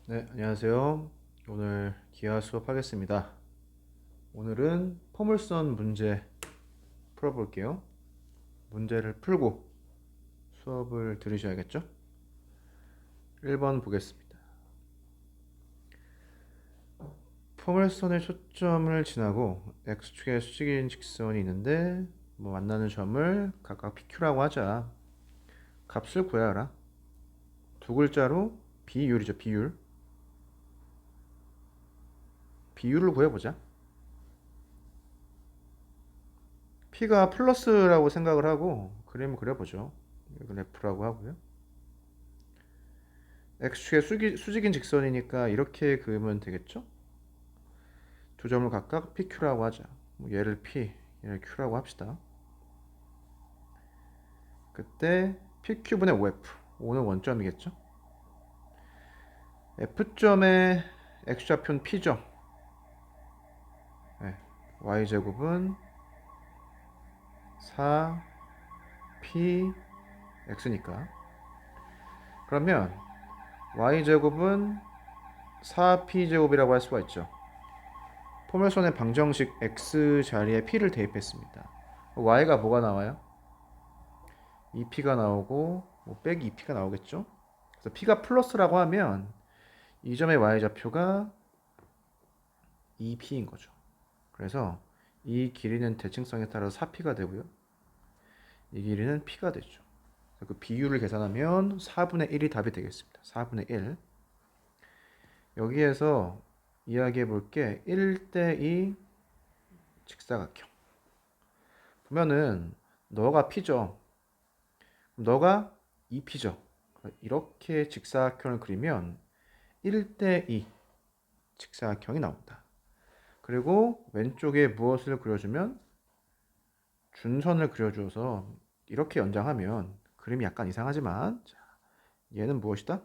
네, 안녕하세요. 오늘 기하 수업하겠습니다. 오늘은 포물선 문제 풀어볼게요. 문제를 풀고 수업을 들으셔야겠죠? 1번 보겠습니다. 포물선의 초점을 지나고 x축의 수직인 직선이 있는데 만나는 점을 각각 PQ라고 하자. 값을 구하라. 두 글자로 비율이죠, 비율. 비율을 구해보자. P가 플러스라고 생각을 하고 그림을 그려보죠. 이건 F라고 하고요. x축의 수직인 직선이니까 이렇게 그으면 되겠죠? 두 점을 각각 PQ라고 하자. 얘를 P, 얘를 Q라고 합시다. 그때 PQ분의 OF, O는 원점이겠죠? F점의 x좌표는 P죠. 네. y제곱은 4P X니까. 그러면 y제곱은 4P제곱이라고 할 수가 있죠. 포물선의 방정식 x 자리에 p를 대입했습니다. y가 뭐가 나와요? 2p가 나오고 빼기 2p가 나오겠죠. 그래서 p가 플러스라고 하면 이 점의 y좌표가 2p인 거죠. 그래서 이 길이는 대칭성에 따라 4p가 되고요. 이 길이는 p가 되죠. 그 비율을 계산하면 4분의 1이 답이 되겠습니다. 4분의 1. 여기에서 이야기해 볼 게 1대2 직사각형. 보면은 너가 p죠. 너가 2p죠. 이렇게 직사각형을 그리면 1대2 직사각형이 나온다. 그리고 왼쪽에 무엇을 그려주면 준선을 그려줘서 이렇게 연장하면 그림이 약간 이상하지만 얘는 무엇이다?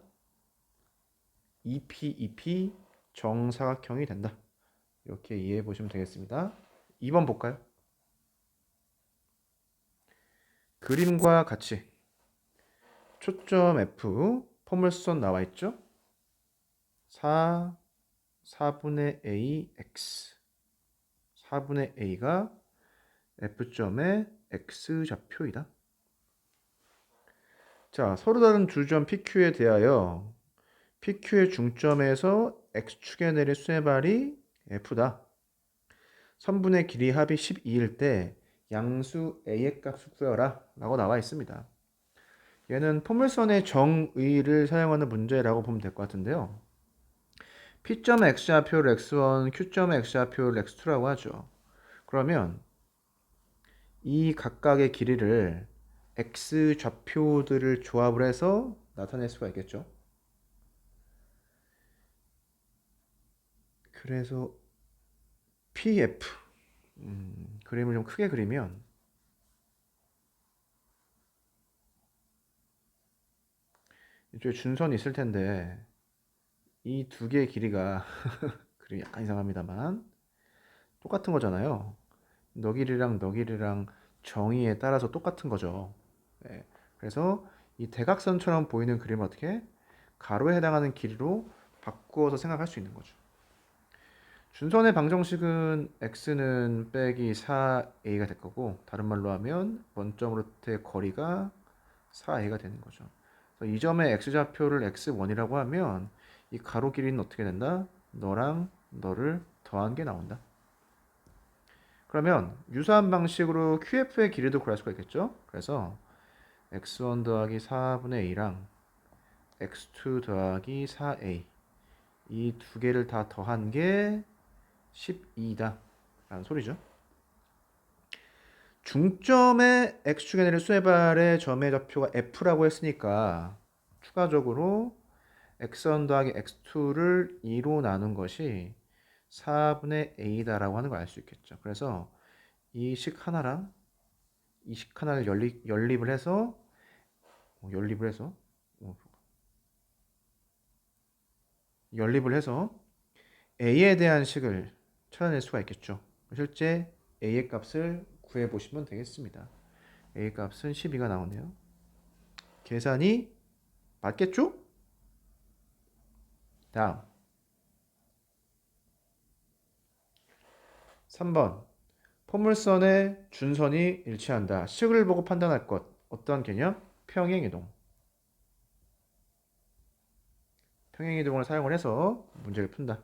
2p, 2p 정사각형이 된다. 이렇게 이해해 보시면 되겠습니다. 2번 볼까요? 그림과 같이 초점 F 포물선 나와 있죠? 4분의 A X 4분의 A가 F점의 X좌표이다. 자, 서로 다른 두 점 PQ에 대하여 PQ의 중점에서 X축에 내린 수의 F다. 선분의 길이 합이 12일 때 양수 A의 값을 구해라 라고 나와 있습니다. 얘는 포물선의 정의를 사용하는 문제라고 보면 될 것 같은데요. P점의 X좌표를 X1, Q점의 X좌표를 X2라고 하죠. 그러면 이 각각의 길이를 X좌표들을 조합을 해서 나타낼 수가 있겠죠. 그래서 PF 그림을 좀 크게 그리면 이쪽에 준선이 있을 텐데 이 두 개의 길이가 그림이 약간 이상합니다만 똑같은 거잖아요. 너 길이랑 너 길이랑 정의에 따라서 똑같은 거죠. 네. 그래서 이 대각선처럼 보이는 그림을 어떻게 가로에 해당하는 길이로 바꾸어서 생각할 수 있는 거죠. 준선의 방정식은 x는 빼기 4a가 될 거고 다른 말로 하면 원점으로부터의 거리가 4a가 되는 거죠. 그래서 이 점의 x좌표를 x1이라고 하면 이 가로 길이는 어떻게 된다? 너랑 너를 더한 게 나온다. 그러면 유사한 방식으로 QF의 길이도 구할 수가 있겠죠? 그래서 x1 더하기 4분의 a랑 x2 더하기 4a 이 두 개를 다 더한 게 12다 라는 소리죠. 중점의 x축에 내린 수의발의 점의 좌표가 f라고 했으니까 추가적으로 x1 더하기 x2를 2로 나눈 것이 4분의 a다라고 하는 걸 알 수 있겠죠. 그래서 이 식 하나랑 이 식 하나를 연립을 해서 연립을 해서 어, 연립을 해서 a에 대한 식을 찾아낼 수가 있겠죠. 실제 a의 값을 구해 보시면 되겠습니다. a 값은 12가 나오네요. 계산이 맞겠죠? 다음 3번 포물선의 준선이 일치한다. 식을 보고 판단할 것. 어떤 개념? 평행이동. 평행이동을 사용을 해서 문제를 푼다.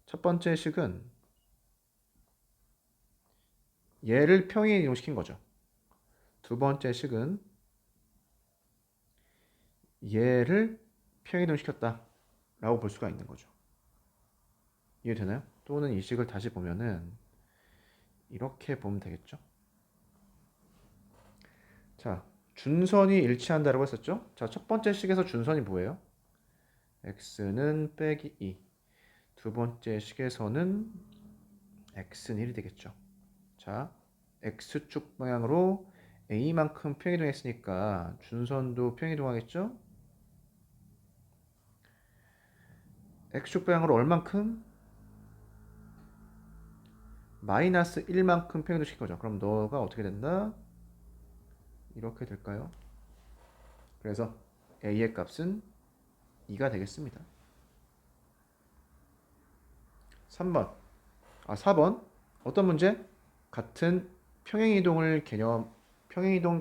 첫 번째 식은 얘를 평행이동시킨 거죠. 두 번째 식은 얘를 평행이동시켰다 라고 볼 수가 있는 거죠. 이해되나요? 또는 이 식을 다시 보면은 이렇게 보면 되겠죠. 자, 준선이 일치한다라고 했었죠. 자, 첫 번째 식에서 준선이 뭐예요? x는 빼기 2. 두 번째 식에서는 x는 1이 되겠죠. 자, x축 방향으로 a만큼 평행이동했으니까 준선도 평행이동하겠죠? x축 방향으로 얼만큼? 마이너스 1만큼 평행이동시킨 거죠. 그럼 너가 어떻게 된다? 이렇게 될까요? 그래서 a의 값은 2가 되겠습니다. 3번. 4번. 어떤 문제? 같은 평행이동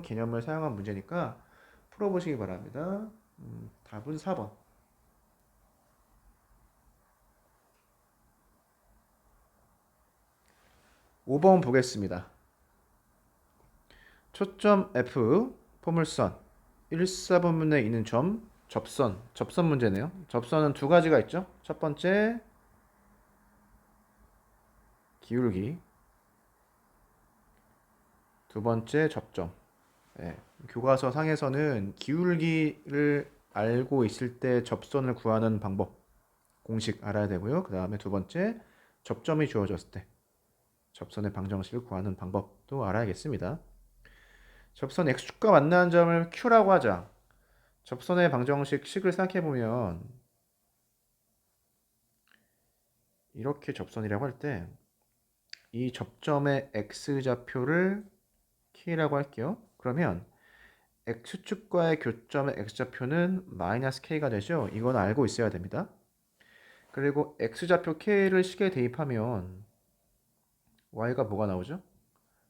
개념을 사용한 문제니까 풀어보시기 바랍니다. 답은 4번. 5번 보겠습니다. 초점 F, 포물선, 1사분면에 있는 점, 접선 문제네요. 접선은 두 가지가 있죠. 첫 번째, 기울기. 두 번째, 접점. 예, 교과서 상에서는 기울기를 알고 있을 때 접선을 구하는 방법, 공식 알아야 되고요. 그 다음에 두 번째, 접점이 주어졌을 때 접선의 방정식을 구하는 방법도 알아야겠습니다. 접선 x축과 만나는 점을 q라고 하자. 접선의 방정식 식을 생각해보면 이렇게 접선이라고 할 때 이 접점의 x좌표를 k라고 할게요. 그러면 x축과의 교점의 x좌표는 마이너스 k가 되죠. 이건 알고 있어야 됩니다. 그리고 x좌표 k를 식에 대입하면 y가 뭐가 나오죠?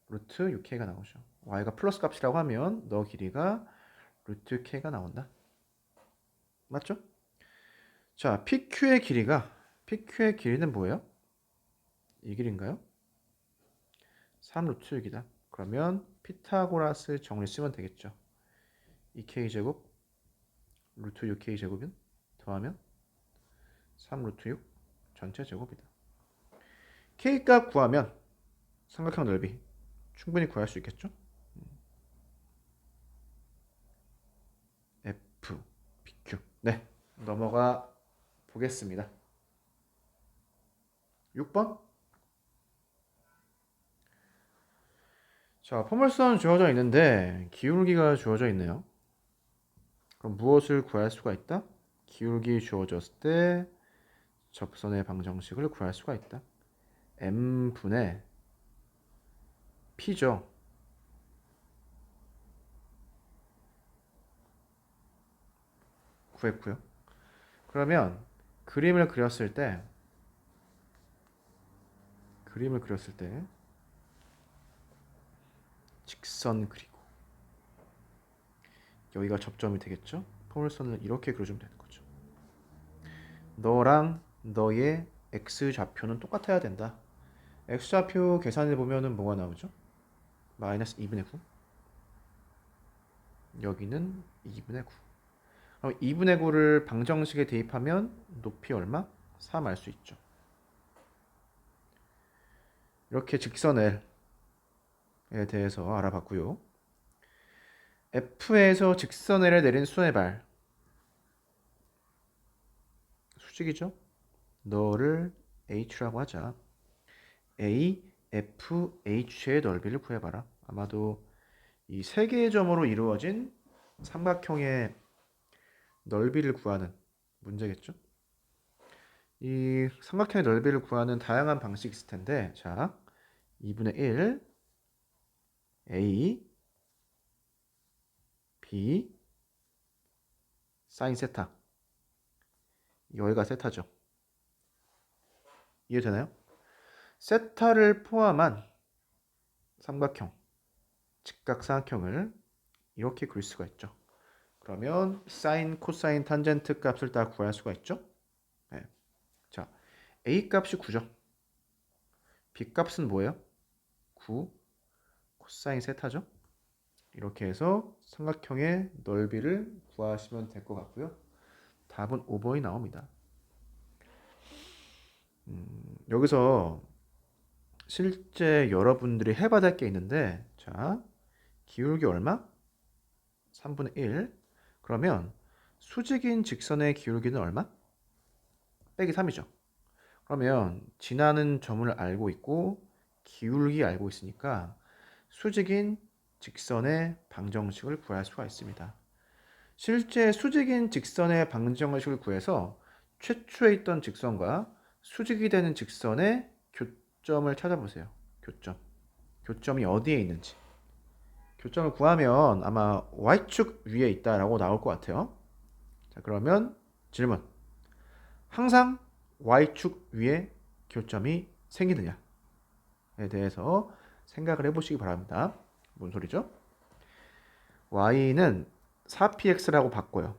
루트 6k가 나오죠. y가 플러스 값이라고 하면 너 길이가 루트 k가 나온다. 맞죠? 자, PQ의 길이는 뭐예요? 이 길인가요? 3루트 6이다. 그러면 피타고라스 정리 쓰면 되겠죠. 2k제곱 루트 6k제곱은 더하면 3루트 6 전체 제곱이다. k값 구하면 삼각형 넓이 충분히 구할 수 있겠죠? F, PQ. 네, 넘어가 보겠습니다. 6번. 자, 포물선 주어져 있는데 기울기가 주어져 있네요. 그럼 무엇을 구할 수가 있다? 기울기 주어졌을 때 접선의 방정식을 구할 수가 있다. m분의 p죠. 구했고요. 그러면 그림을 그렸을 때 직선 그리고 여기가 접점이 되겠죠? 포물선을 이렇게 그려주면 되는 거죠. 너랑 너의 x좌표는 똑같아야 된다. x좌표 계산해 보면은 뭐가 나오죠? 마이너스 2분의 9. 여기는 2분의 9. 그럼 2분의 9를 방정식에 대입하면 높이 얼마? 3 알 수 있죠. 이렇게 직선 L에 대해서 알아봤고요. F에서 직선 L을 내린 수의 발. 수직이죠? 너를 H라고 하자. A, F, H의 넓이를 구해봐라. 아마도 이 세 개의 점으로 이루어진 삼각형의 넓이를 구하는 문제겠죠? 이 삼각형의 넓이를 구하는 다양한 방식이 있을 텐데, 자, 2분의 1, A, B, 사인 세타. 여기가 세타죠. 이해되나요? 세타를 포함한 삼각형, 직각삼각형을 이렇게 그릴 수가 있죠. 그러면 사인, 코사인, 탄젠트 값을 다 구할 수가 있죠. 네. 자, A 값이 9죠. B 값은 뭐예요? 9 코사인 세타죠. 이렇게 해서 삼각형의 넓이를 구하시면 될 것 같고요. 답은 5번이 나옵니다. 여기서 실제 여러분들이 해봐야 될 게 있는데, 자, 기울기 얼마? 3분의 1. 그러면 수직인 직선의 기울기는 얼마? 빼기 3이죠. 그러면 지나는 점을 알고 있고 기울기 알고 있으니까 수직인 직선의 방정식을 구할 수가 있습니다. 실제 수직인 직선의 방정식을 구해서 최초에 있던 직선과 수직이 되는 직선의 교점을 찾아보세요. 교점. 교점이 어디에 있는지. 교점을 구하면 아마 Y축 위에 있다라고 나올 것 같아요. 자, 그러면 질문. 항상 Y축 위에 교점이 생기느냐에 대해서 생각을 해보시기 바랍니다. 뭔 소리죠? Y는 4px라고 바꿔요.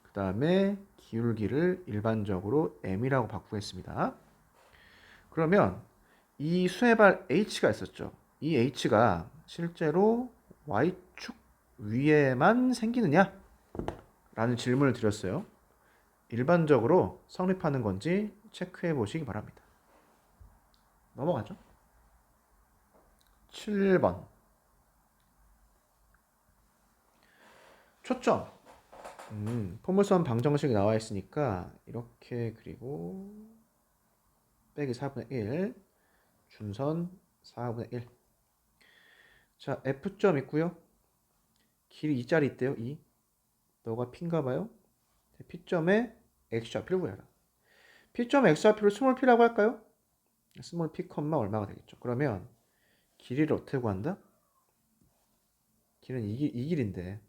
그 다음에 기울기를 일반적으로 m이라고 바꾸겠습니다. 그러면 이 수의 발 h가 있었죠. 이 h가 실제로 y축 위에만 생기느냐? 라는 질문을 드렸어요. 일반적으로 성립하는 건지 체크해 보시기 바랍니다. 넘어가죠. 7번. 초점. 포물선 방정식이 나와 있으니까 이렇게 그리고 빼기 4분의 1 준선 4분의 1. 자, F점 있고요. 길이 2짜리 있대요. 2. 너가 P인가 봐요. P점에 X좌표를 구해라. P점 X좌표를 스몰 P라고 할까요? 스몰 P, 얼마가 되겠죠. 그러면 길이를 어떻게 구한다? 길은 이 길인데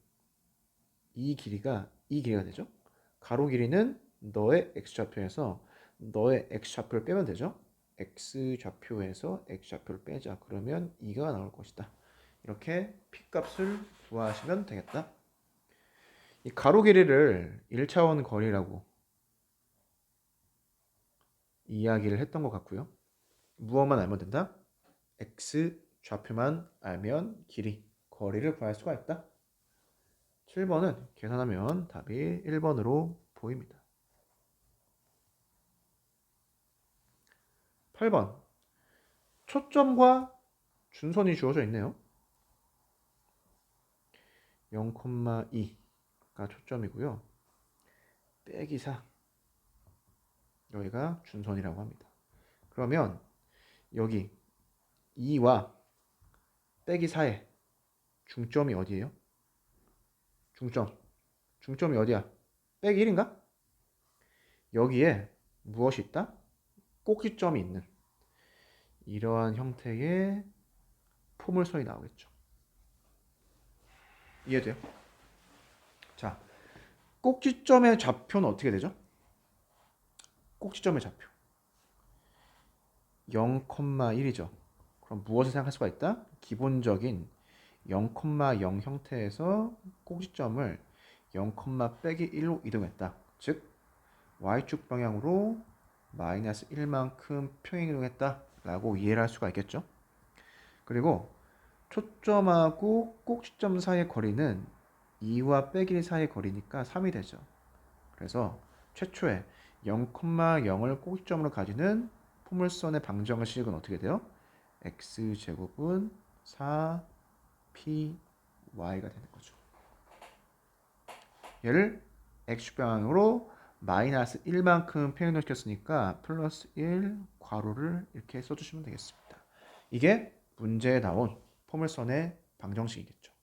이 길이가 되죠. 가로 길이는 너의 X좌표에서 너의 X좌표를 빼면 되죠. X좌표에서 X좌표를 빼자. 그러면 2가 나올 것이다. 이렇게 P값을 구하시면 되겠다. 이 가로 길이를 1차원 거리라고 이야기를 했던 것 같고요. 무엇만 알면 된다? X좌표만 알면 길이, 거리를 구할 수가 있다. 7번은 계산하면 답이 1번으로 보입니다. 8번. 초점과 준선이 주어져 있네요. 0,2가 초점이고요. 빼기 4. 여기가 준선이라고 합니다. 그러면 여기 2와 빼기 4의 중점이 어디예요? 중점이 어디야? 빼기 1인가? 여기에 무엇이 있다? 꼭지점이 있는 이러한 형태의 포물선이 나오겠죠. 이해돼요? 자, 꼭지점의 좌표는 어떻게 되죠? 꼭지점의 좌표 0,1이죠. 그럼 무엇을 생각할 수가 있다? 기본적인 0,0 형태에서 꼭지점을 0, 빼기 1로 이동했다. 즉 y축 방향으로 마이너스 1만큼 평행이동했다 라고 이해를 할 수가 있겠죠. 그리고 초점하고 꼭지점 사이의 거리는 2와 빼기 1 사이의 거리니까 3이 되죠. 그래서 최초에 0,0을 꼭지점으로 가지는 포물선의 방정식은 어떻게 돼요? x제곱은 4py가 되는 거죠. 얘를 x축 방향으로 마이너스 1만큼 평행시켰으니까 플러스 1 괄호를 이렇게 써주시면 되겠습니다. 이게 문제에 나온 포물선의 방정식이겠죠.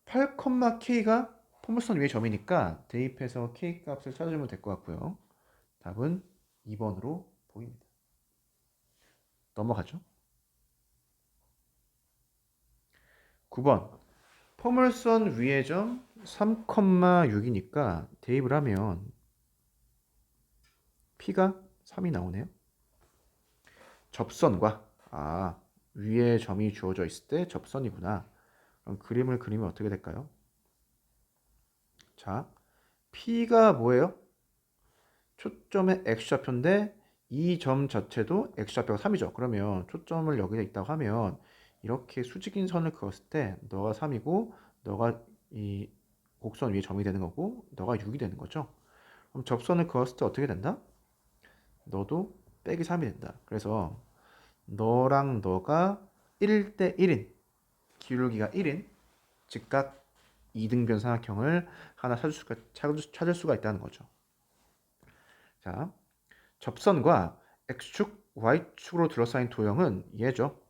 8,k가 포물선 위의 점이니까 대입해서 k 값을 찾아주면 될 것 같고요. 답은 2번으로 보입니다. 넘어가죠. 9번. 포물선 위의 점 3,6이니까 대입을 하면 P가 3이 나오네요. 접선과 위에 점이 주어져 있을 때 접선이구나. 그럼 그림을 그리면 어떻게 될까요? 자, P가 뭐예요? 초점의 X좌표인데 이 점 자체도 X좌표가 3이죠. 그러면 초점을 여기에 있다고 하면 이렇게 수직인 선을 그었을 때 너가 3이고 너가 이 곡선 위에 점이 되는 거고 너가 6이 되는 거죠. 그럼 접선을 그었을 때 어떻게 된다? 너도 빼기 3이 된다. 그래서 너랑 너가 1대 1인 기울기가 1인 즉각 이등변 삼각형을 하나 찾을 수가 있다는 거죠. 자, 접선과 X축, Y축으로 둘러싸인 도형은 얘죠.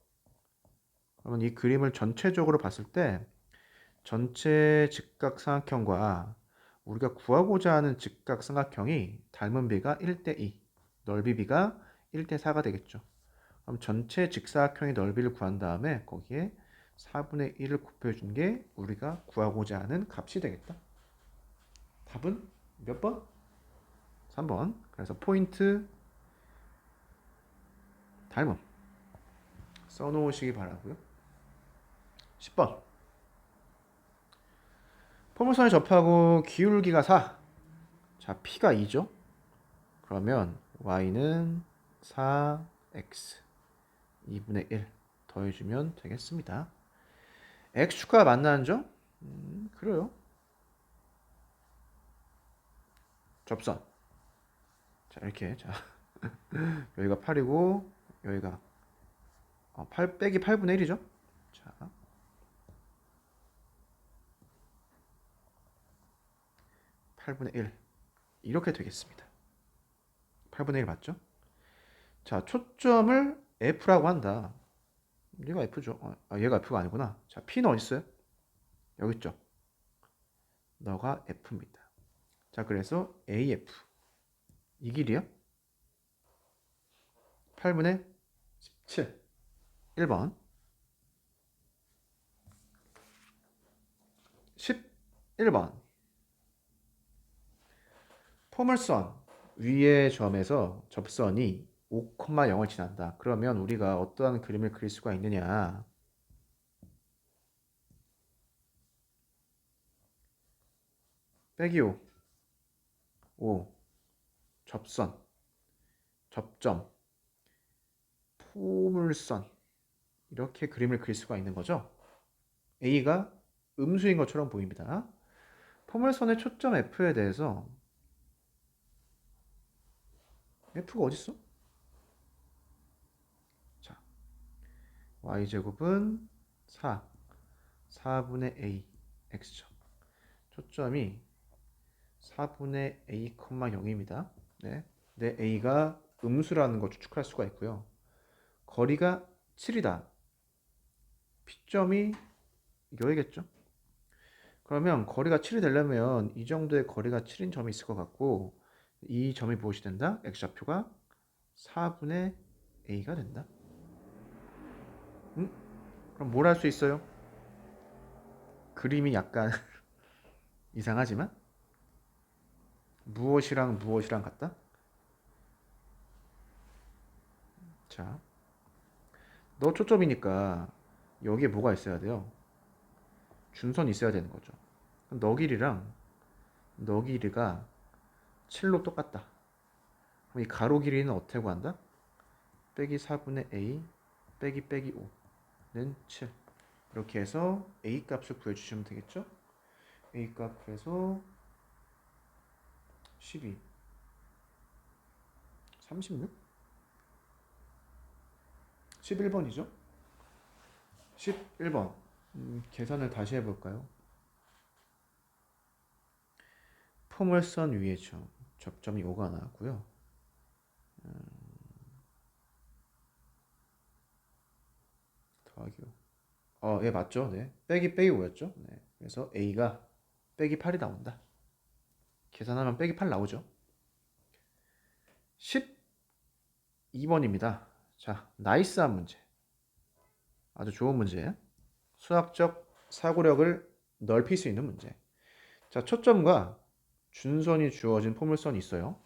그러면 이 그림을 전체적으로 봤을 때 전체 직각삼각형과 우리가 구하고자 하는 직각삼각형이 닮은 비가 1대 2, 넓이 비가 1대 4가 되겠죠. 그럼 전체 직사각형의 넓이를 구한 다음에 거기에 4분의 1을 곱해준 게 우리가 구하고자 하는 값이 되겠다. 답은 몇 번? 3번. 그래서 포인트 닮음 써놓으시기 바라고요. 10번. 포물선에 접하고 기울기가 4. 자, P가 2죠. 그러면 Y는 4X 2분의 1 더해주면 되겠습니다. X축과 만나는 점? 그래요. 접선. 자, 이렇게. 자, 여기가 8이고 여기가 8 빼기 8분의 1이죠. 자, 8분의 1 이렇게 되겠습니다. 8분의 1 맞죠? 자, 초점을 F라고 한다. 얘가 F죠. 얘가 F가 아니구나. 자, P는 어디 있어요? 여기 있죠. 너가 F입니다. 자, 그래서 AF 이 길이요? 8분의 17 1번 11번 포물선 위의 점에서 접선이 5,0을 지난다. 그러면 우리가 어떠한 그림을 그릴 수가 있느냐? 빼기 5 접선 접점 포물선 이렇게 그림을 그릴 수가 있는 거죠. A가 음수인 것처럼 보입니다. 포물선의 초점 F에 대해서 F가 어디 있어? 자, y제곱은 4분의 a x죠. 초점이 4분의 a, 0입니다. 네, 내 a가 음수라는 걸 추측할 수가 있고요. 거리가 7이다. P점이 여기겠죠. 그러면 거리가 7이 되려면 이 정도의 거리가 7인 점이 있을 것 같고 이 점이 무엇이 된다? x좌표가 4분의 a가 된다. 그럼 뭘 할 수 있어요? 그림이 약간 이상하지만 무엇이랑 무엇이랑 같다? 자, 너 초점이니까 여기에 뭐가 있어야 돼요? 준선이 있어야 되는 거죠. 너 길이랑 너 길이가 7로 똑같다. 그럼 이 가로 길이는 어떻게 구한다? 빼기 4분의 a 빼기 빼기 5는 7. 이렇게 해서 a 값을 구해주시면 되겠죠? a 값 그래서 12, 36, 11번이죠? 11번. 계산을 다시 해볼까요? 포물선 위에 접점이 5가 나왔고요. 더하기 5. 예, 맞죠? 네. 빼기 빼기 5였죠? 네. 그래서 A가 빼기 8이 나온다. 계산하면 빼기 8 나오죠. 12번입니다. 자, 나이스한 문제. 아주 좋은 문제예요. 수학적 사고력을 넓힐 수 있는 문제. 자, 초점과 준선이 주어진 포물선이 있어요.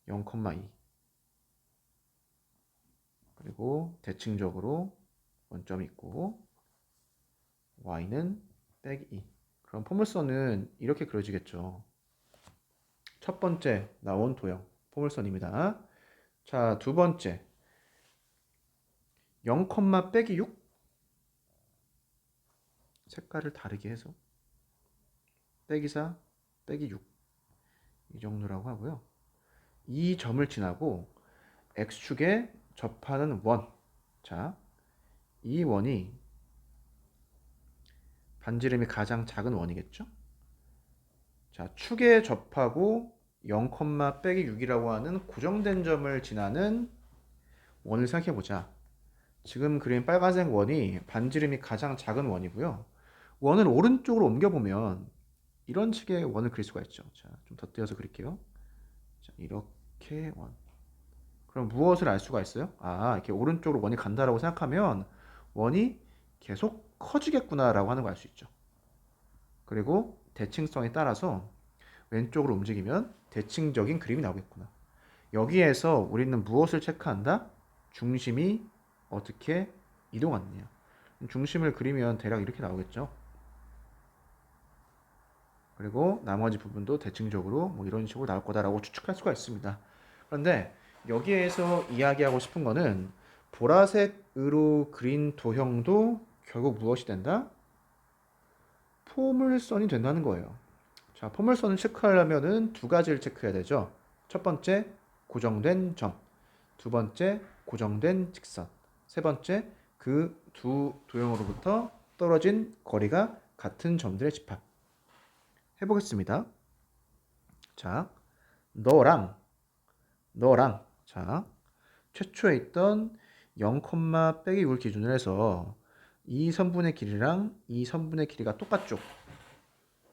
0,2. 그리고 대칭적으로 원점이 있고 y는 빼기 2. 그럼 포물선은 이렇게 그려지겠죠. 첫 번째 나온 도형 포물선입니다. 자, 두 번째 0, 빼기 6. 색깔을 다르게 해서 빼기 4, 빼기 6. 이 정도라고 하고요. 이 점을 지나고 x축에 접하는 원. 자, 이 원이 반지름이 가장 작은 원이겠죠? 자, 축에 접하고 0, 빼기 6이라고 하는 고정된 점을 지나는 원을 생각해 보자. 지금 그린 빨간색 원이 반지름이 가장 작은 원이고요. 원을 오른쪽으로 옮겨보면 이런 식의 원을 그릴 수가 있죠. 자, 좀 덧대어서 그릴게요. 자, 이렇게 원. 그럼 무엇을 알 수가 있어요? 아, 이렇게 오른쪽으로 원이 간다라고 생각하면 원이 계속 커지겠구나라고 하는 걸 알 수 있죠. 그리고 대칭성에 따라서 왼쪽으로 움직이면 대칭적인 그림이 나오겠구나. 여기에서 우리는 무엇을 체크한다? 중심이 어떻게 이동하느냐. 중심을 그리면 대략 이렇게 나오겠죠. 그리고 나머지 부분도 대칭적으로 뭐 이런 식으로 나올 거다라고 추측할 수가 있습니다. 그런데 여기에서 이야기하고 싶은 거는 보라색으로 그린 도형도 결국 무엇이 된다? 포물선이 된다는 거예요. 자, 포물선을 체크하려면은 두 가지를 체크해야 되죠. 첫 번째, 고정된 점. 두 번째, 고정된 직선. 세 번째, 그 두 도형으로부터 떨어진 거리가 같은 점들의 집합. 해보겠습니다. 자, 너랑 자, 최초에 있던 0, 빼기 6을 기준으로 해서 이 선분의 길이랑 이 선분의 길이가 똑같죠?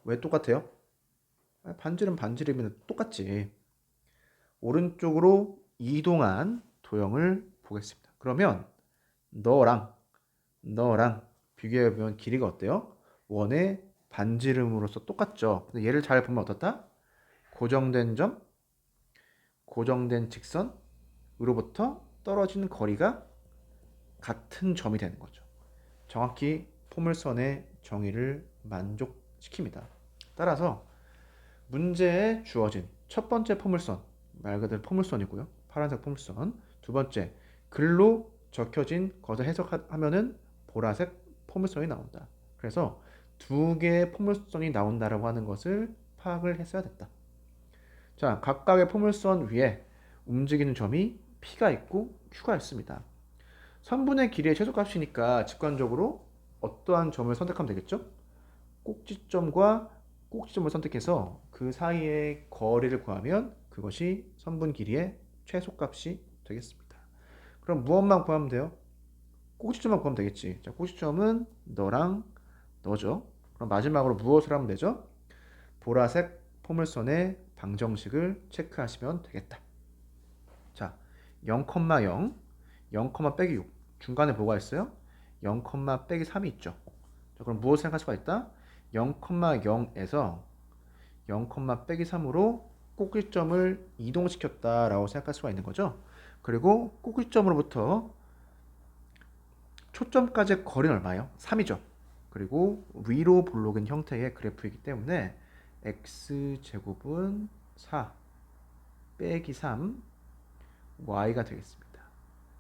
왜 똑같아요? 반지름이면 똑같지. 오른쪽으로 이동한 도형을 보겠습니다. 그러면 너랑 비교해보면 길이가 어때요? 원의 반지름으로서 똑같죠. 근데 얘를 잘 보면 어떻다? 고정된 점, 고정된 직선으로부터 떨어지는 거리가 같은 점이 되는 거죠. 정확히 포물선의 정의를 만족시킵니다. 따라서 문제에 주어진 첫 번째 포물선, 말 그대로 포물선이고요. 파란색 포물선. 두 번째, 글로 적혀진 것을 해석하면은 보라색 포물선이 나온다. 그래서 두 개의 포물선이 나온다라고 하는 것을 파악을 했어야 됐다. 자, 각각의 포물선 위에 움직이는 점이 P가 있고 Q가 있습니다. 선분의 길이의 최소값이니까 직관적으로 어떠한 점을 선택하면 되겠죠? 꼭지점과 꼭지점을 선택해서 그 사이의 거리를 구하면 그것이 선분 길이의 최소값이 되겠습니다. 그럼 무엇만 구하면 돼요? 꼭지점만 구하면 되겠지. 자, 꼭지점은 너랑 너죠. 그럼 마지막으로 무엇을 하면 되죠? 보라색 포물선의 방정식을 체크하시면 되겠다. 자, 0, 0, 0, 빼기 6. 중간에 뭐가 있어요? 0, 빼기 3이 있죠. 자, 그럼 무엇을 생각할 수가 있다? 0, 0에서 0, 빼기 3으로 꼭지점을 이동시켰다라고 생각할 수가 있는 거죠. 그리고 꼭지점으로부터 초점까지의 거리는 얼마예요? 3이죠. 그리고 위로 볼록인 형태의 그래프이기 때문에 x제곱은 4 빼기 3 y가 되겠습니다.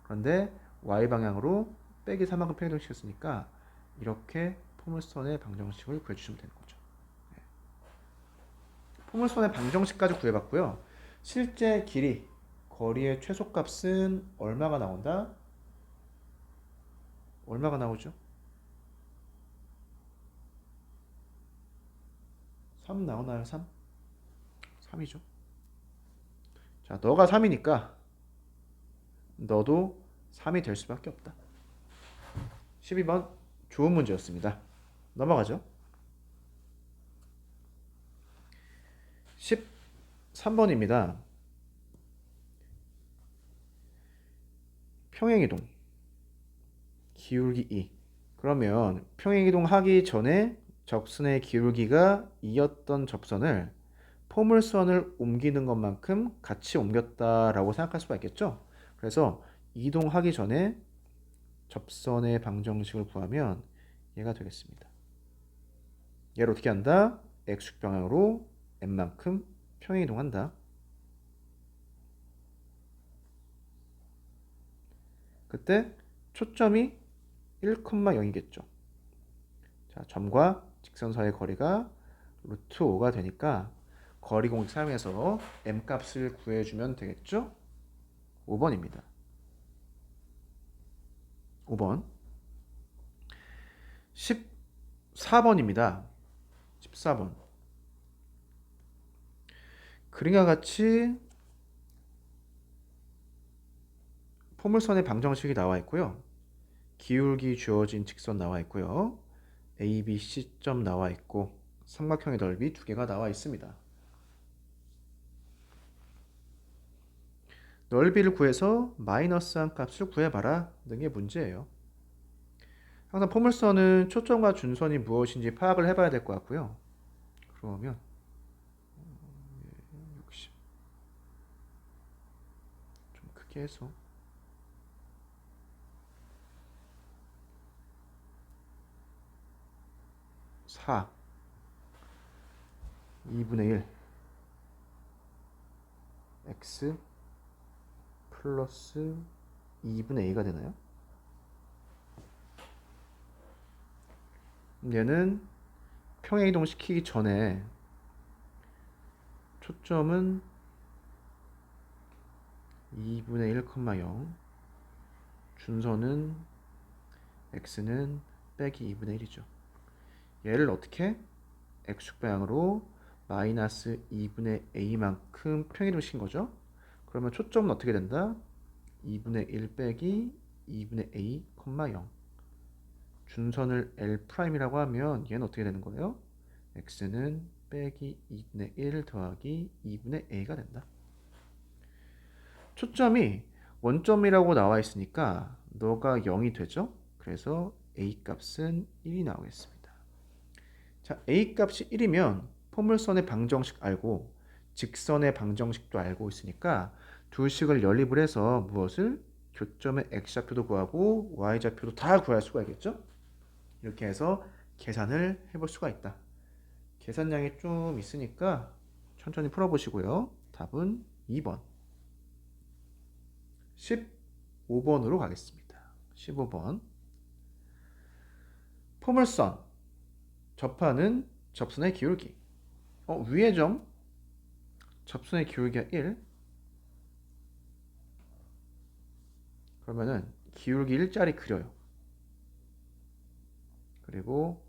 그런데 y 방향으로 빼기 3만큼 평행시켰으니까 이렇게 포물선의 방정식을 구해주시면 되는 거죠. 포물선의 방정식까지 구해봤고요. 실제 길이, 거리의 최소값은 얼마가 나온다? 얼마가 나오죠? 3 나오나요? 3? 3이죠. 자, 너가 3이니까 너도 3이 될 수밖에 없다. 12번 좋은 문제였습니다. 넘어가죠. 13번입니다. 평행이동 기울기 2. 그러면 평행이동 하기 전에 접선의 기울기가 2였던 접선을 포물선을 옮기는 것만큼 같이 옮겼다라고 생각할 수가 있겠죠. 그래서 이동하기 전에 접선의 방정식을 구하면 얘가 되겠습니다. 얘를 어떻게 한다? x축 방향으로 n만큼 평행이동한다. 그때 초점이 1,0이겠죠. 자, 점과 직선 사이의 거리가 루트 5가 되니까 거리 공식 사용해서 m 값을 구해주면 되겠죠? 5번입니다. 5번. 14번입니다. 14번. 그림과 같이 포물선의 방정식이 나와 있고요. 기울기 주어진 직선 나와 있고요. A, B, C점 나와 있고 삼각형의 넓이 두 개가 나와 있습니다. 넓이를 구해서 마이너스 한 값을 구해봐라 등의 문제예요. 항상 포물선은 초점과 준선이 무엇인지 파악을 해봐야 될 것 같고요. 그러면 60. 좀 크게 해서 4 2분의 1 x 플러스 2분의 a가 되나요? 얘는 평행이동 시키기 전에 초점은 2분의 1,0, 준선은 x는 빼기 2분의 1이죠. 얘를 어떻게? x축 방향으로 마이너스 2분의 a만큼 평행이동 시킨 거죠. 그러면 초점은 어떻게 된다? 2분의 1 빼기 2분의 a, 0. 준선을 L'이라고 하면 얘는 어떻게 되는 거예요? x는 빼기 2분의 1 더하기 2분의 a가 된다. 초점이 원점이라고 나와 있으니까 너가 0이 되죠? 그래서 a 값은 1이 나오겠습니다. 자, a 값이 1이면 포물선의 방정식 알고 직선의 방정식도 알고 있으니까 두 식을 연립을 해서 무엇을? 교점의 x좌표도 구하고 y좌표도 다 구할 수가 있겠죠? 이렇게 해서 계산을 해볼 수가 있다. 계산량이 좀 있으니까 천천히 풀어보시고요. 답은 2번. 15번으로 가겠습니다. 15번. 포물선 접하는 접선의 기울기. 위의 점 접선의 기울기가 1. 그러면은 기울기 1짜리 그려요. 그리고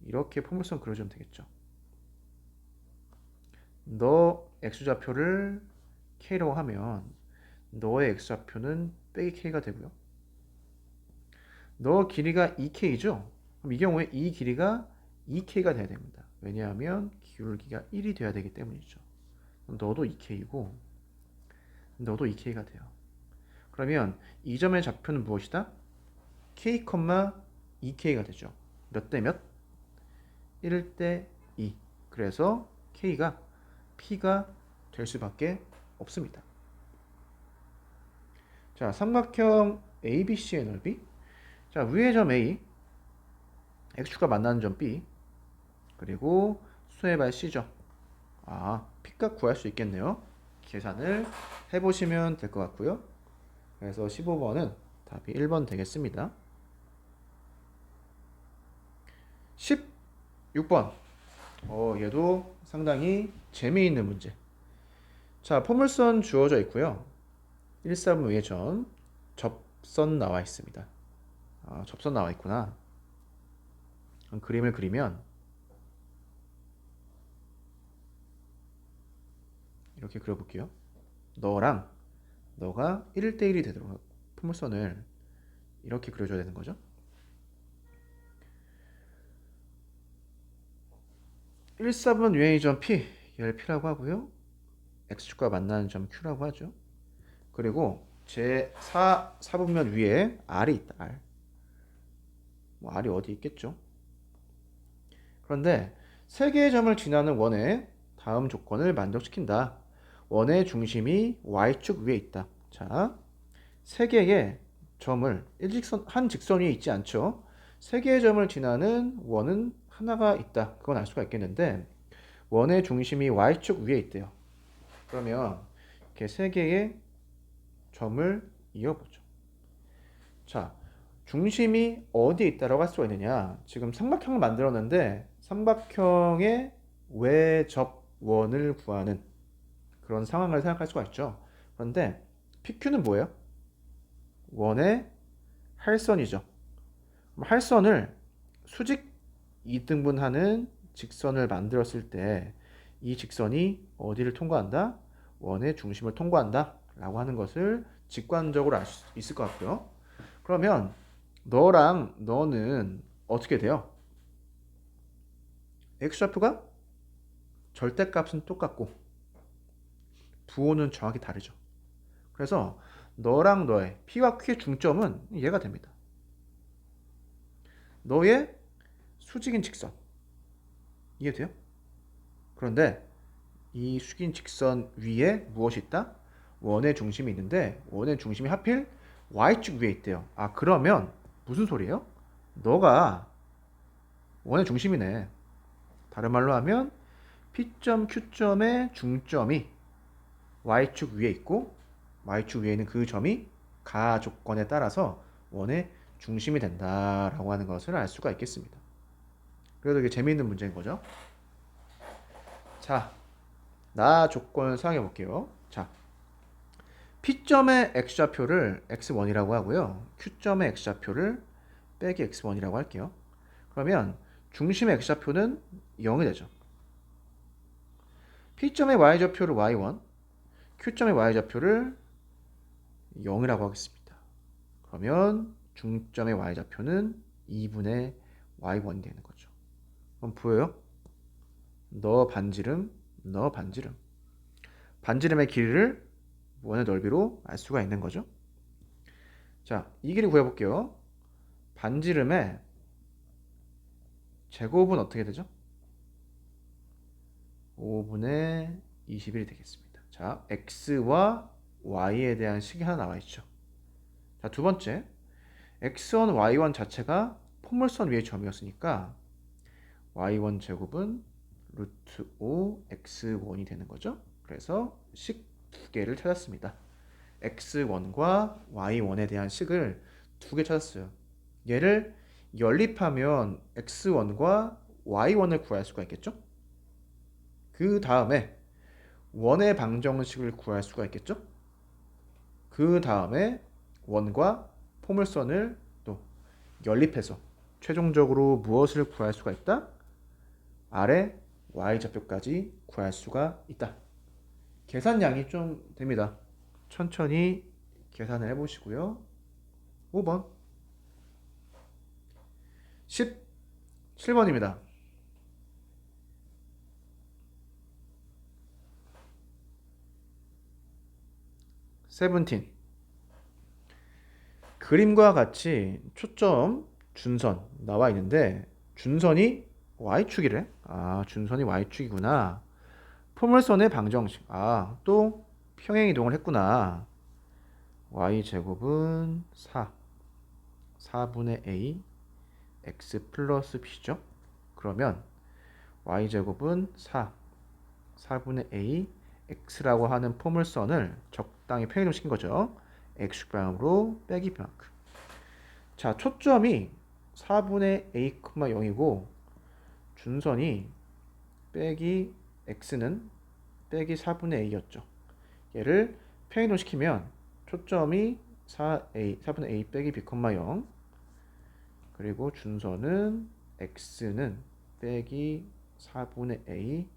이렇게 포물선 그려주면 되겠죠. 너 x좌표를 k라고 하면 너의 x좌표는 빼기 k가 되고요. 너 길이가 2k죠? 그럼 이 경우에 이 길이가 2k가 돼야 됩니다. 왜냐하면 기울기가 1이 돼야 되기 때문이죠. 너도 2k이고 너도 2k가 돼요. 그러면 이 점의 좌표는 무엇이다? k, 2k가 되죠. 몇 대 몇? 1대 2. 그래서 k가 p가 될 수밖에 없습니다. 자, 삼각형 ABC의 넓이. 자, 위의 점 A, x축과 만나는 점 B, 그리고 수의 발 C죠. P값 구할 수 있겠네요. 계산을 해보시면 될 것 같고요. 그래서 15번은 답이 1번 되겠습니다. 16번. 얘도 상당히 재미있는 문제. 자, 포물선 주어져 있고요. 1,4분 위의 점, 접선 나와 있습니다. 접선 나와 있구나. 그림을 그리면 이렇게 그려볼게요. 너가 1대1이 되도록 포물선을 이렇게 그려줘야 되는 거죠. 1,4분 위의 점 P, 얘를 P라고 하고요. X축과 만나는 점 Q라고 하죠. 그리고 제 4분면 위에 R이 있다. R. R이 어디 있겠죠? 그런데 세 개의 점을 지나는 원의 다음 조건을 만족시킨다. 원의 중심이 y축 위에 있다. 자, 세 개의 점을 한 직선 위에 있지 않죠. 세 개의 점을 지나는 원은 하나가 있다. 그건 알 수가 있겠는데 원의 중심이 y축 위에 있대요. 그러면 이렇게 세 개의 점을 이어보죠. 자, 중심이 어디에 있다라고 할 수가 있느냐? 지금 삼각형을 만들었는데 삼각형의 외접원을 구하는 그런 상황을 생각할 수가 있죠. 그런데 PQ는 뭐예요? 원의 할선이죠. 할선을 수직 2등분하는 직선을 만들었을 때 이 직선이 어디를 통과한다? 원의 중심을 통과한다 라고 하는 것을 직관적으로 알 수 있을 것 같고요. 그러면 너랑 너는 어떻게 돼요? x좌표가 절대값은 똑같고 부호는 정확히 다르죠. 그래서 너랑 너의 P와 Q의 중점은 얘가 됩니다. 너의 수직인 직선 이해돼요? 그런데 이 숙인 직선 위에 무엇이 있다? 원의 중심이 있는데 원의 중심이 하필 y축 위에 있대요. 아, 그러면 무슨 소리예요? 너가 원의 중심이네. 다른 말로 하면 P점, Q점의 중점이 y축 위에 있고 y축 위에 있는 그 점이 가조건에 따라서 원의 중심이 된다라고 하는 것을 알 수가 있겠습니다. 그래도 이게 재미있는 문제인 거죠. 자, 나 조건을 사용해 볼게요. 자, P점의 x좌표를 x1이라고 하고요. Q점의 x좌표를 빼기 x1이라고 할게요. 그러면 중심의 x좌표는 0이 되죠. P점의 y좌표를 y1, Q점의 y좌표를 0이라고 하겠습니다. 그러면 중점의 y좌표는 2분의 y1이 되는 거죠. 그럼 보여요? 너 반지름, 너 반지름. 반지름의 길이를 원의 넓이로 알 수가 있는 거죠. 자, 이 길이 구해볼게요. 반지름의 제곱은 어떻게 되죠? 5분의 21이 되겠습니다. 자, x와 y에 대한 식이 하나 나와 있죠. 자, 두 번째, x1, y1 자체가 포물선 위의 점이었으니까 y1 제곱은 루트 5 x1이 되는 거죠. 그래서 식 두 개를 찾았습니다. x1과 y1에 대한 식을 두 개 찾았어요. 얘를 연립하면 x1과 y1을 구할 수가 있겠죠? 그 다음에 원의 방정식을 구할 수가 있겠죠? 그 다음에 원과 포물선을 또 연립해서 최종적으로 무엇을 구할 수가 있다? 아래 y좌표까지 구할 수가 있다. 계산량이 좀 됩니다. 천천히 계산을 해보시고요. 5번 17번입니다. 세븐틴 그림과 같이 초점 준선 나와 있는데 준선이 y축이래. 아, 준선이 y축이구나. 포물선의 방정식. 아, 또 평행 이동을 했구나. y제곱은 4분의 a x 플러스 b죠. 그러면 y제곱은 4분의 a x라고 하는 포물선을 적당히 평행 이동시킨 거죠. x축방향으로 빼기 B만큼. 자, 초점이 4분의 a, 0이고 준선이 빼기 x는 빼기 4분의 a였죠. 얘를 평행이동시키면 초점이 4분의 a 빼기 b, 0 그리고 준선은 x는 빼기 4분의 a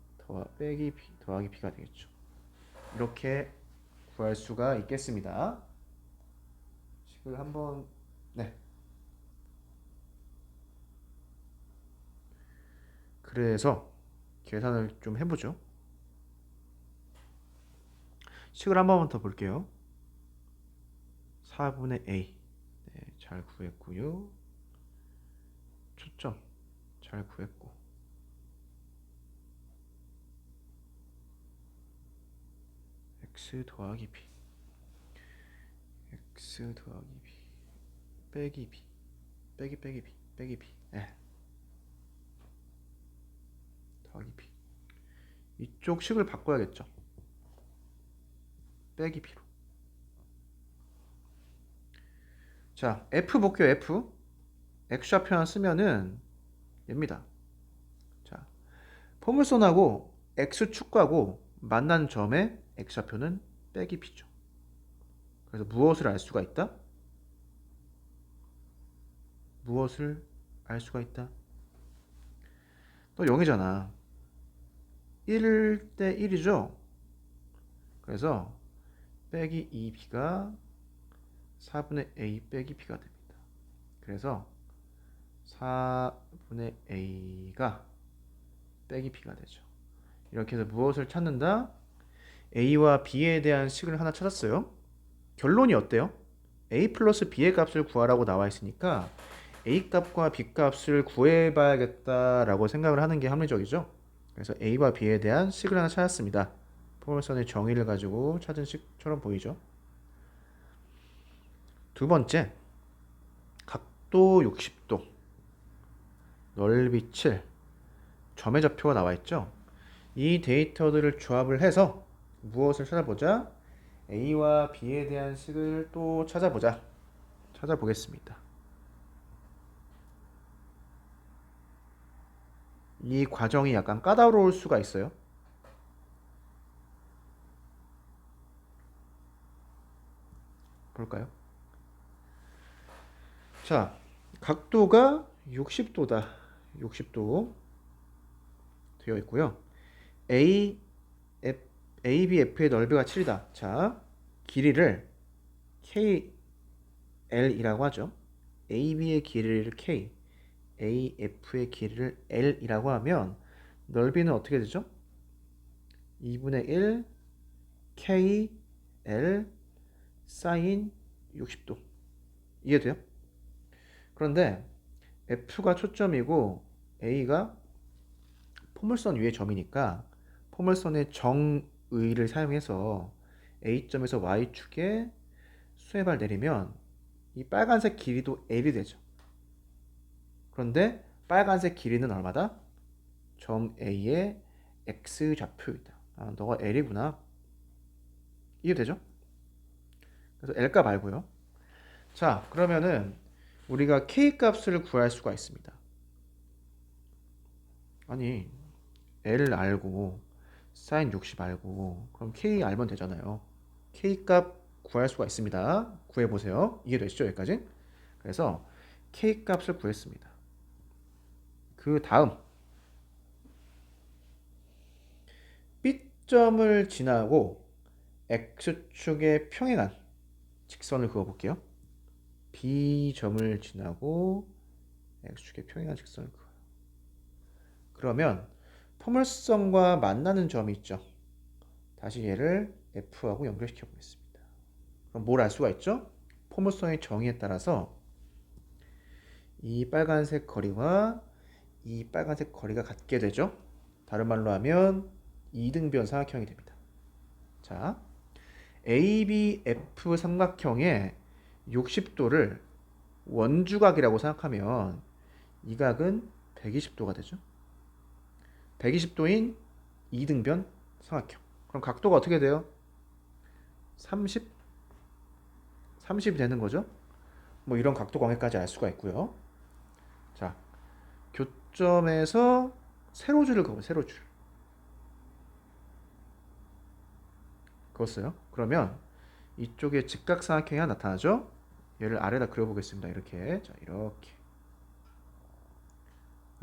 빼기 b 더하기 b가 되겠죠. 이렇게 구할 수가 있겠습니다. 식을 한번 네. 그래서 계산을 좀 해보죠. 식을 한 번만 더 볼게요. 4분의 a 네, 잘 구했고요. 초점 잘 구했고 x 더하기 b x 더하기 b 빼기 b 빼기 b 빼기 b 더하기 b 이쪽 식을 바꿔야겠죠. 빼기 b로. 자, f 볼게요. f x좌 표현 쓰면은 얘입니다. 자, 포물선하고 x축하고 만난 점의 x좌표는 빼기 b죠. 그래서 무엇을 알 수가 있다? 무엇을 알 수가 있다? 또 0이잖아. 1 대 1이죠. 그래서 빼기 2b가 4분의 a 빼기 b가 됩니다. 그래서 4분의 a가 빼기 b가 되죠. 이렇게 해서 무엇을 찾는다? a와 b에 대한 식을 하나 찾았어요. 결론이 어때요? a 플러스 b의 값을 구하라고 나와 있으니까 a 값과 b 값을 구해봐야겠다라고 생각을 하는 게 합리적이죠. 그래서 a와 b에 대한 식을 하나 찾았습니다. 포물선의 정의를 가지고 찾은 식처럼 보이죠. 두 번째, 각도 60도, 넓이 7, 점의 좌표가 나와 있죠. 이 데이터들을 조합을 해서 무엇을 찾아보자? a와 b에 대한 식을 또 찾아보겠습니다. 이 과정이 약간 까다로울 수가 있어요. 볼까요? 자, 각도가 60도다. 60도 되어 있고요. ABF의 넓이가 7이다. 자, 길이를 KL이라고 하죠. AB의 길이를 K, AF의 길이를 L이라고 하면 넓이는 어떻게 되죠? 2분의 1 KL 사인 60도. 이해돼요? 그런데 F가 초점이고 A가 포물선 위의 점이니까 포물선의 정의를 사용해서 A점에서 Y축에 수에발 내리면 이 빨간색 길이도 L이 되죠. 그런데 빨간색 길이는 얼마다? 점 A의 X좌표이다. 아, 너가 L이구나. 이해되죠? 그래서 L값 알고요. 자, 그러면은 우리가 K 값을 구할 수가 있습니다. 아니, L 알고 사인 60 알고 그럼 K 알면 되잖아요. K 값 구할 수가 있습니다. 구해보세요. 이해되시죠? 여기까지? 그래서 K 값을 구했습니다. 그 다음 B점을 지나고 X축에 평행한 직선을 그어볼게요. B점을 지나고 X축에 평행한 직선을 그어요. 그러면 포물선과 만나는 점이 있죠. 다시 얘를 F하고 연결시켜 보겠습니다. 그럼 뭘 알 수가 있죠? 포물선의 정의에 따라서 이 빨간색 거리와 이 빨간색 거리가 같게 되죠. 다른 말로 하면 이등변 삼각형이 됩니다. 자, ABF 삼각형의 60도를 원주각이라고 생각하면 이 각은 120도가 되죠. 120도인 이등변 삼각형. 그럼 각도가 어떻게 돼요? 30? 30이 되는 거죠. 뭐 이런 각도 관계까지 알 수가 있고요. 자, 교점에서 세로줄을 그어요. 세로줄. 그었어요. 그러면 이쪽에 직각삼각형이 하나 나타나죠. 얘를 아래다 그려보겠습니다. 이렇게. 자, 이렇게.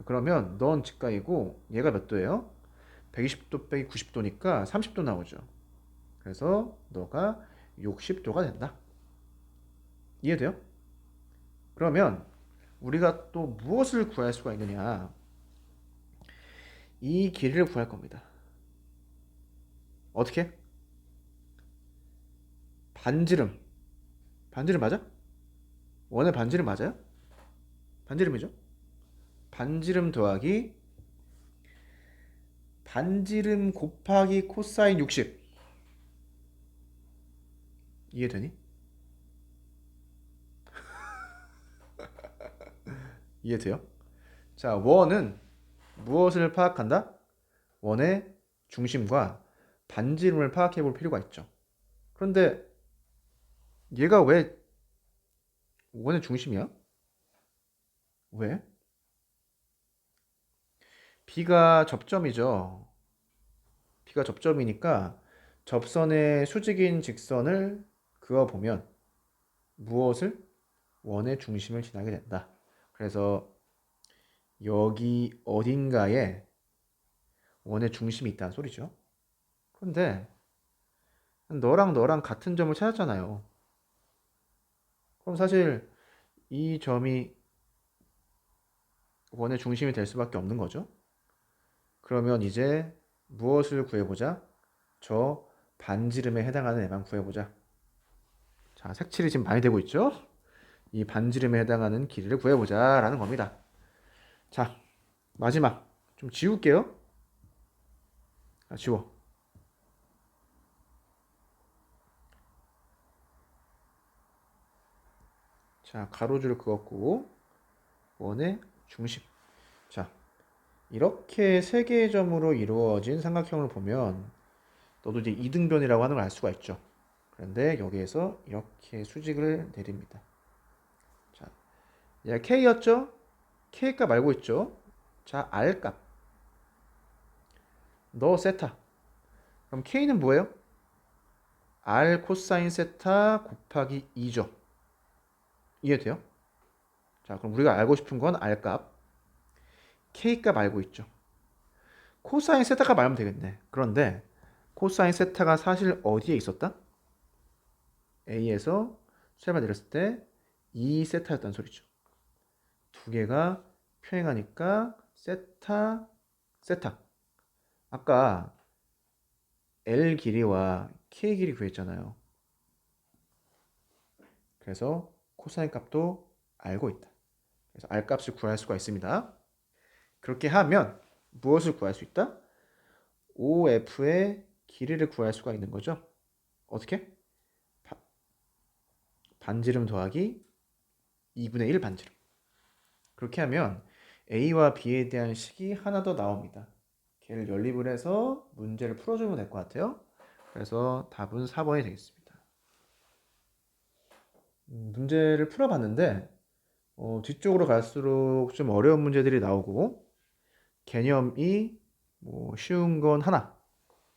그러면 넌 직각이고 얘가 몇 도예요? 120도 빼기 90도니까 30도 나오죠. 그래서 너가 60도가 된다. 이해돼요? 그러면 우리가 또 무엇을 구할 수가 있느냐? 이 길이를 구할 겁니다. 어떻게? 반지름. 반지름 맞아? 원의 반지름 맞아요? 반지름이죠? 반지름 더하기 반지름 곱하기 코사인 60. 이해되니? 이해돼요? 자, 원은 무엇을 파악한다? 원의 중심과 반지름을 파악해 볼 필요가 있죠. 그런데 얘가 왜 원의 중심이야? 왜? B가 접점이죠. B가 접점이니까 접선의 수직인 직선을 그어보면 무엇을? 원의 중심을 지나게 된다. 그래서 여기 어딘가에 원의 중심이 있다는 소리죠. 그런데 너랑 너랑 같은 점을 찾았잖아요. 그럼 사실 이 점이 원의 중심이 될 수밖에 없는 거죠. 그러면 이제 무엇을 구해보자? 저 반지름에 해당하는 애만 구해보자. 자, 색칠이 지금 많이 되고 있죠? 이 반지름에 해당하는 길이를 구해보자 라는 겁니다. 자, 마지막 좀 지울게요. 자, 지워. 자, 가로줄을 그었고 원의 중심. 자, 이렇게 세 개의 점으로 이루어진 삼각형을 보면 너도 이제 이등변이라고 하는 걸 알 수가 있죠. 그런데 여기에서 이렇게 수직을 내립니다. 자, 얘가 K였죠? K값 알고 있죠? 자, R값. 너 세타. 그럼 K는 뭐예요? R 코사인 세타 곱하기 2죠. 이해돼요? 자, 그럼 우리가 알고 싶은 건 R값. K값 알고 있죠. 코사인 세타값 알면 되겠네. 그런데 코사인 세타가 사실 어디에 있었다? A에서 수렴을 내렸을 때 2세타였다는 소리죠. 두 개가 평행하니까 세타, 세타. 아까 L 길이와 K 길이 구했잖아요. 그래서 코사인 값도 알고 있다. 그래서 R 값을 구할 수가 있습니다. 그렇게 하면 무엇을 구할 수 있다? OF의 길이를 구할 수가 있는 거죠. 어떻게? 반지름 더하기 2분의 1 반지름. 그렇게 하면 A와 B에 대한 식이 하나 더 나옵니다. 걔를 연립을 해서 문제를 풀어주면 될 것 같아요. 그래서 답은 4번이 되겠습니다. 문제를 풀어봤는데 뒤쪽으로 갈수록 좀 어려운 문제들이 나오고 개념이 뭐 쉬운 건 하나,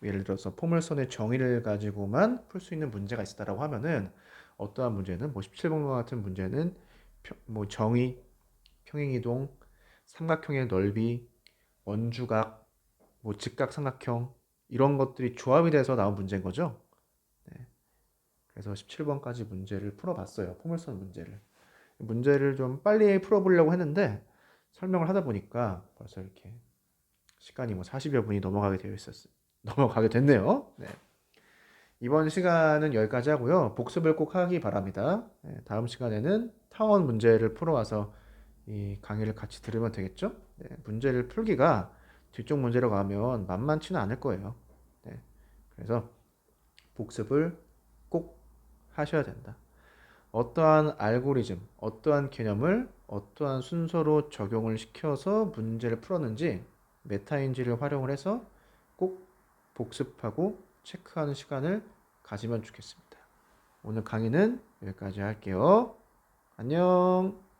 예를 들어서 포물선의 정의를 가지고만 풀 수 있는 문제가 있다라고 하면은 어떠한 문제는 뭐 17번과 같은 문제는 뭐 정의, 평행이동, 삼각형의 넓이, 원주각, 뭐 직각삼각형 이런 것들이 조합이 돼서 나온 문제인 거죠. 네. 그래서 17번까지 문제를 풀어봤어요. 포물선 문제를. 문제를 좀 빨리 풀어보려고 했는데 설명을 하다 보니까 벌써 이렇게 시간이 뭐 40여 분이 넘어가게 되어 있었어요. 넘어가게 됐네요. 네. 이번 시간은 여기까지 하고요. 복습을 꼭 하기 바랍니다. 네, 다음 시간에는 타원 문제를 풀어와서 이 강의를 같이 들으면 되겠죠? 네, 문제를 풀기가 뒤쪽 문제로 가면 만만치는 않을 거예요. 네, 그래서 복습을 꼭 하셔야 된다. 어떠한 알고리즘, 어떠한 개념을 어떠한 순서로 적용을 시켜서 문제를 풀었는지 메타인지를 활용을 해서 꼭 복습하고 체크하는 시간을 가지면 좋겠습니다. 오늘 강의는 여기까지 할게요. 안녕.